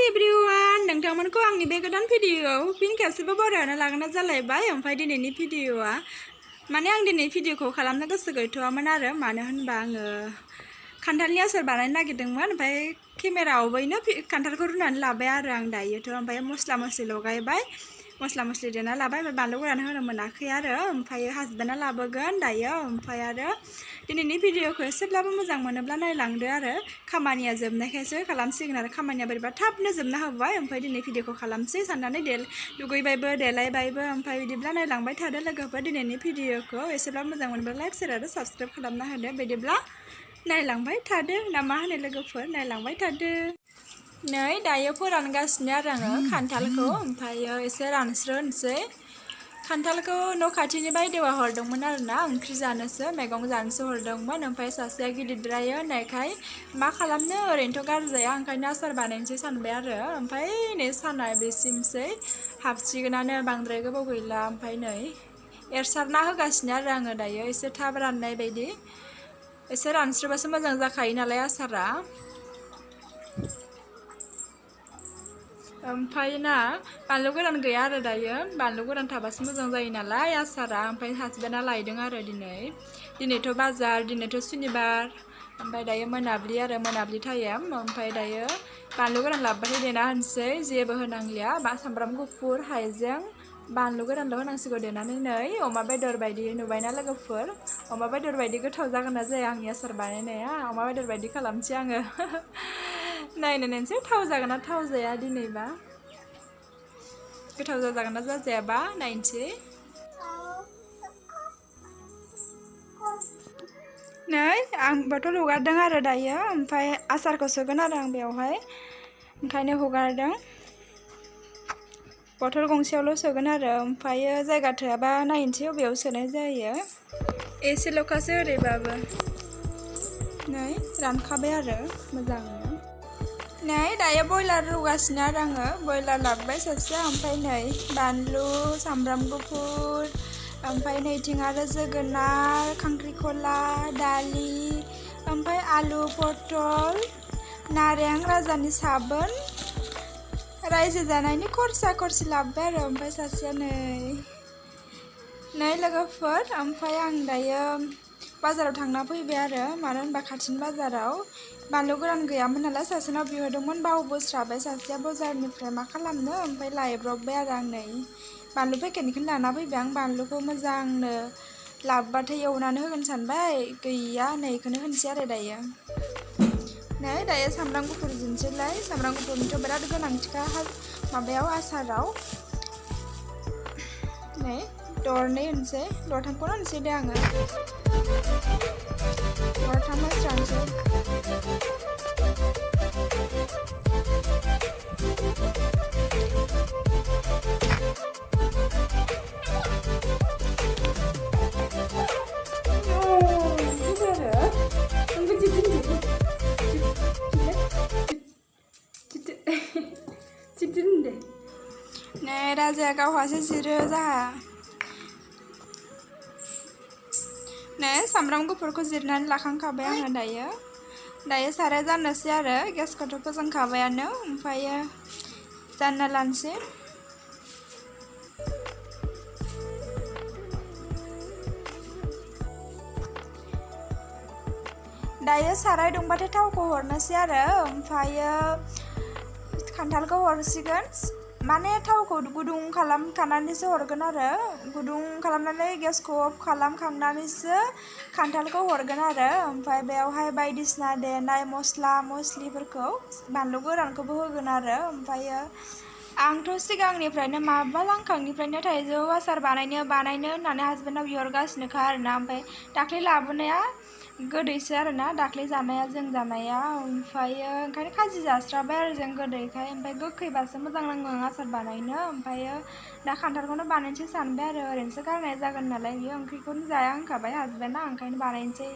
Everyone नोंथांमोनखौ आंनि बे गोदान भिडिअआव फिन खेबसेबो बरायना लागोना जालायबाय। ओमफ्राय दिनैनि भिडिअआ माने आं दिनै भिडिअखौ खालामनो गोसो गैथ'वामोन आरो मानो होनबा आङो खान्थालनि आसार बानायनो नागिरदोंमोन। ओमफ्राय केमेरायावबोनो खान्थालखौ रुनानै लाबाय आरो आं दायोथ'। ओमफ्राय मस्ला मस्लि लगायबाय, मस्ला मस्लि देना लाबाय। ओमफ्राय बानलु गोरान होनो मोनाखै आरो ओमफ्राय हासबेन्डआ लाबोगोन दायो। ओमफ्राय आरो दिनैनि भिडिअखौ एसेब्लाबो मोजां मोनोब्ला नायलांदो आरो खामानिया जोबनायखायसो खालामसिगोन आरो खामानिया बोरैबा थाबनो जोबना होबाय। ओमफ्राय दिनै भिडिअखौ खालामसै साननानै दुगैबायबो देलायबायबो। ओमफ्राय बिदिब्ला नायलांबाय थादो लोगोफोर दिनैनि भिडिअखौ। एसेब्लाबो मोजां मोनोब्ला लाइक शेयार आरो साबस्क्राइब खालामना होदो। बिदिब्ला नायलांबाय थादो ना मा होनो लोगोफोर, नायलांबाय थादो। नै दायो फोरानगासिनो आरो आङो खान्थालखौ। ओमफ्रायो एसे रानस्रोनोसै। खान्थालखौ न' खाथिनि बायदेवा हरदोंमोन आरो ना ओंख्रि जानोसो, मैगं जानोसो हरदोंमोन। ओमफ्राय सासेया गिदिरद्रायो होननायखाय मा खालामनो ओरैनोथ' गाज्रि जाया, ओंखायनो आसार बानायनोसै सानबाय आरो। ओमफ्राय नै साना बेसिमसै हाबसिगोनानो, बांद्राय गोबाव गैला। ओमफ्राय नै एरसारना होगासिनो आरो आङो दायो एसे थाब राननाय बायदि। एसे रानस्रोबासो मोजां जाखायो नालाय आसारा। ओमफ्राय ना बानलु गोरान गैया आरो दायो, बानलु गोरान थाबासो मोजां जायो नालाय आसारा। ओमफ्राय हासबेन्डआ लायदों आरो दिनैथ' बाजार, दिनैथ' सुनिबार। ओमफ्राय दायो मोनाब्लि आरो मोनाब्लि टाइम। ओमफ्राय दायो बानलु गोरान लाबोबाथाय देना होनोसै, जेबो होनांलिया। सामब्राम गुफुर, हाइजें, बानलु गोरानल' होनांसिगौ देनानै। नै अमा बेदर बायदि नुबायना लोगोफोर, अमा बेदर बायदि गोथाव जागोन ना जाया आंनि आसार बानायनाया? अमा बेदर बायदि खालामसै आङो। नायनो नायनोसै थाव जागोन ना थाव जाया दिनैबा, गोथाव जाजागोन ना जाजायाबा नायनोसै। नै आं बथल हगारदों आरो दायो। ओमफ्राय आसारखौ सोगोन आरो आं बेवहाय, ओंखायनो हगारदों। बथल गंसेयावल' सोगोन आरो। ओमफ्रायो जायगा थोआबा नायनोसै बबेयाव सोनाय जायो। एसेल'खासो ओरैबाबो। नै रानखाबाय आरो मोजांनो। नै दायो बयलार रुगासिनो आरो आङो, बयलार लाबोबाय सासेया। ओमफ्राय नै बानलु, सामब्राम गुफुर, ओमफ्राय नैथिं आरो जोगोनार, खांख्रिखला, दालि, ओमफ्राय आलु, पटल, नारें राजानि साबोन, रायजो जानायनि खरसा खरसि लाबोबाय आरो। ओमफ्राय सासेया नै लोगोफोर। ओमफ्राय आं दायो बाजाराव थांना फैबाय आरो, मानो होनबा खाथिनि बाजाराव बानलु गोरान गैयामोन नालाय सासेनाव बिहरदोंमोन, बावबोस्राबाय सासेया बाजारनिफ्राय मा खालामनो। ओमफ्राय लायब्रबबाय आरो आं नै बानलु पेकेटनिखौनो लाना फैबाय आं। बानलुखौ मोजांनो लाबोबाथाय एवनानै होगोन सानबाय, गैया नै बेखौनो होनोसै आरो दायो। नै दायो सामब्राम गुफुर दिनोसैलाय, सामब्राम गुफुरनिथ' बिराद गोनांथिखा माबायाव आसाराव। नै दरनै होनसै, दरथामखौनो होनसै दे आङो, दरथाम होस्रानोसै। नै राजाया गावहासो जिरो जाहा। नै सामब्राम गुफुरखौ जिरनानै लाखांखाबाय आङो दायो साराय जाननोसै आरो, गेसखौथ' फोजोंखाबायानो। ओमफ्रायो जानना लानोसै। दायो साराय दुंबाथाय थावखौ हरनोसै आरो। ओमफ्रायो खान्थालखौ हरसिगोन, माने थावखौ गुदुं खालामखानानैसो हरगोन आरो, गुदुं खालामनानै गेसखौ अफ खालामखांनानैसो खान्थालखौ हरगोन आरो। ओमफ्राय बेयावहाय बायदिसिना देनाय मस्ला मस्लिफोरखौ, बानलु गोरानखौबो होगोन आरो। ओमफ्रायो आंथ' सिगांनिफ्रायनो माबा लांखांनिफ्रायनो थाइजौ आसार बानायनो होननानै हासबेन्डनाव बिहरगासिनोखा आरोना। ओमफ्राय दाख्लै लाबोनाया गोदैसो आरोना, दाख्लै जानाया जों जानाया। ओमफ्रायो ओंखायनो खाजि जास्राबाय आरो जों गोदैखाय। ओमफ्राय गोखैबासो मोजां नाङो आं आसार बानायनो। ओमफ्रायो दा खान्थालखौनो बानायनोसै सानबाय आरो, ओरैनोसो गारनाय जागोन नालाय बियो, ओंख्रिखौनो जाया होनखाबाय हासबेन्डआ, ओंखायनो बानायनोसै।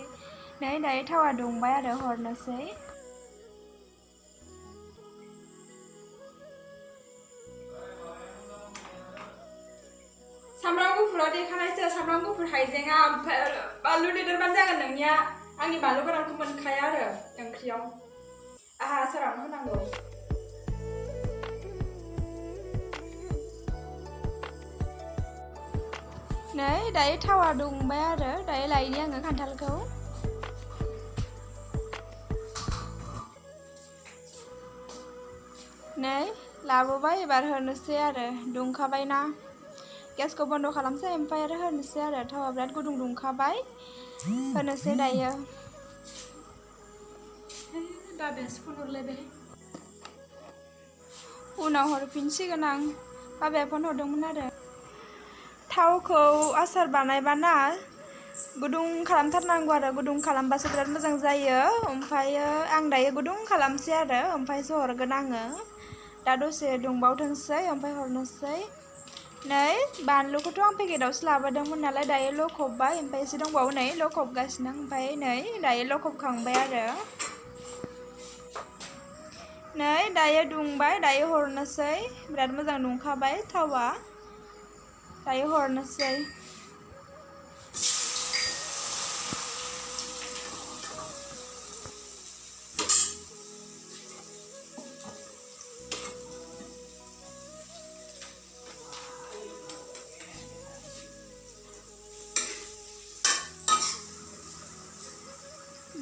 नै दायो थावा दुंबाय आरो हरनोसै। सामब्राम गुफुराव देखानायसो, सामब्राम गुफुर हाइजेंआ, ओमफ्राय बानलु देदेरबानो जागोन नोंनिया। आंनि बानलु गोरानखौ मोनखाया आरो ओंख्रियाव, आहा आसारावनो होनांगौ। नै दायो थावा दुंबाय आरो दायो लायनि आङो खान्थालखौ नै लाबोबाय एबार होनोसै आरो दुंखाबायना गेसखौ बन्द खालामसै ओमफ्राय आरो होनोसै आरो थावा बिराद गुदुं दुंखाबाय होनोसै दायो उनाव हरफिनसिगोन आं बाबाया फन हरदोंमोन आरो थावखौ आसार बानायबाना गुदुं खालामथारनांगौ आरो गुदुं खालामबासो बिराद मोजां जायो ओमफ्रायो आं दायो गुदुं खालामसै आरो ओमफ्रायसो हरगोन आङो दा दसे दुंबावथोंसै ओमफ्राय हरनोसै नै बानलुखौथ' आं पेकेटावसो लाबोदोंमोन नालाय दायो लखबबाय ओमफ्राय एसे दंबावो नै लखबगासिनो ओमफ्राय नै दायो लखबखांबाय आरो नै दायो दुंबाय दायो हरनोसै बिराद मोजां दुंखाबाय थावा दायो हरनोसै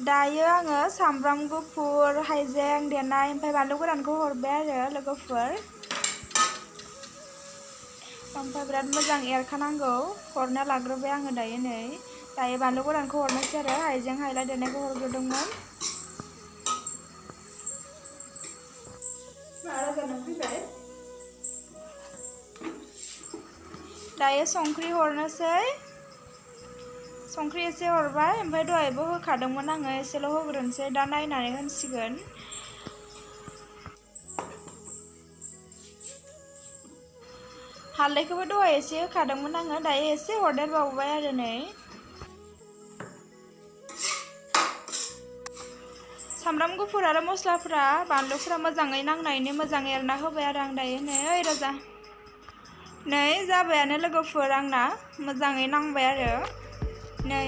दायो आङो सामब्राम गुफुर हाइजें देनाय ओमफ्राय बानलु गोरानखौ हरबाय आरो लोगोफोर ओमफ्राय बिराद मोजां एरखानांगौ हरना लाग्रोबाय आङो दायो नै दायो बानलु गोरानखौ हरनोसै आरो हाइजें हाइला देनायखौ हरग्रोदोंमोन दायो संख्रि हरनोसै संख्रि एसे हरबाय ओमफ्राय दहायबो होखादोंमोन आङो एसेल' होग्रोनोसै दा नायनानै होनसिगोन हालदैखौबो दहाय एसे होखादोंमोन आङो दायो एसे हरदेरबावबाय आरो नै सामब्राम गुफुर आरो मस्लाफोरा बानलुफोरा मोजाङै नांनायनि मोजां एरना होबाय आरो आं दायो नै ओइ राजा नै जाबायानो लोगोफोर आंना मोजाङै नांबाय आरो नै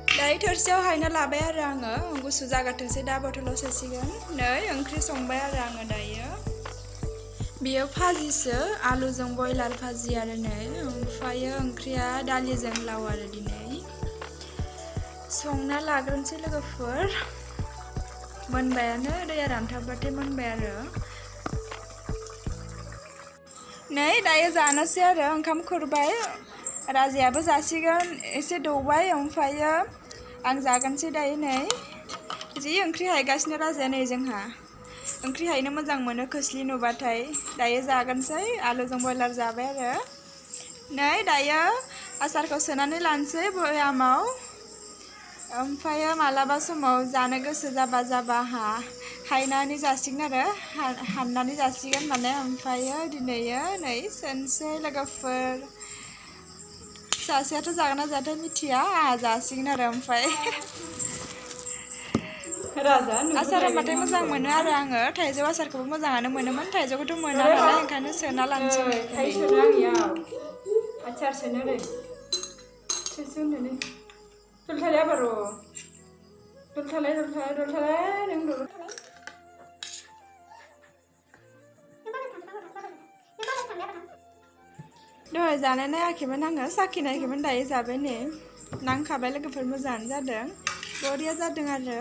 दायो थोरसियाव हायना लाबाय आरो आङो गुसु जागाथोंसै दा बथलाव सोसिगोन नै ओंख्रि संबाय आरो आङो दायो बियो भाजिसो आलुजों बयलार भाजि आरो नै ओमफ्रायो ओंख्रिया दालिजों लाव आरो दिनै संना लाग्रोनोसै लोगोफोर मोनबायानो दैया रानथाबबाथाय मोनबाय आरो नै दायो जानोसै आरो ओंखाम खुरबाय राजायाबो जासिगोन एसे दौबाय ओमफ्रायो आं जागोनसै दायो नै जि ओंख्रि हायगासिनो राजाया नै जोंहा ओंख्रि हायनो मोजां मोनो खोस्लि नुबाथाय दायो जागोनसै आलुजों बयलार जाबाय आरो नै दायो आसारखौ सोनानै लानोसै बयामाव ओमफ्रायो मालाबा समाव जानो गोसो जाबा हायनानै जासिगोन आरो हाननानै जासिगोन माने ओमफ्रायो दिनैयो नै सोनोसै लोगोफोर सासेयाथ' जागोन ना जायाथाय मिथिया आंहा जासिगोन आरो ओमफ्राय आसार होनबाथाय मोजां मोनो आरो आङो थाइजौ आसारखौबो मोजाङानो मोनोमोन थाइजौखौथ' मोना नालाय ओंखायनो सोना लानोसै आचार सोनो रे दलथालाय बार' दलथालाय नों दहाय जानाय नायाखैमोन आङो साखिनायखैमोन दायो जाबाय नै नांखाबाय लोगोफोर मोजाङानो जादों बरिया जादों आरो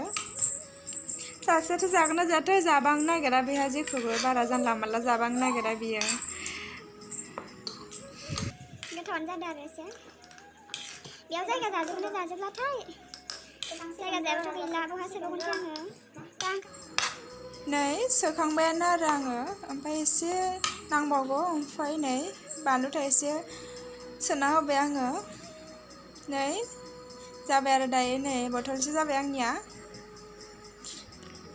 सासेयाथ' जागोन ना जायाथाय जाबांनो नागिरा बेहा जेखौबो बारा जानला मानला जाबांनो नागिरा बियो गोथावानो जादों आरो एसे बेयाव जायगा जाजोबनो जाजोबलाथाय जायगा जायाबाथ' गैला बहा सोबावगोनसै आङो नै सोखांबायानो आरो आङो ओमफ्राय एसे नांबावगौ ओमफ्राय नै बानलु थाइसे सोना होबाय आङो नै जाबाय आरो दायो नै बथलसे जाबाय आंनिया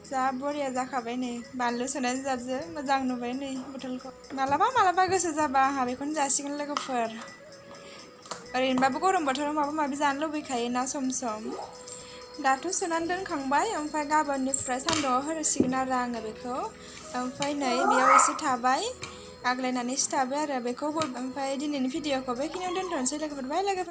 जा बरिया जाखाबाय नै बानलु सोनानै जाबजो मोजां नुबाय नै बथलखौ मालाबा गोसो जाबा आंहा बेखौनो जासिगोन लोगोफोर ओरैनोबाबो गरम बोथोराव माबा माबि जानो लुबैखायोना सम सम दाथ' सोनानै दोनखांबाय ओमफ्राय गाबोननिफ्राय सान्दुङाव होसिगोन आरो आङो बेखौ ओमफ्राय नै बेयाव एसे थाबाय आग्लायनानै सिथाबाय आरो बेखौ ओमफ्राय दिनैनि भिडिअखौ बेखिनियाव दोनथ'नोसै लोगोफोर बाय लोगोफोर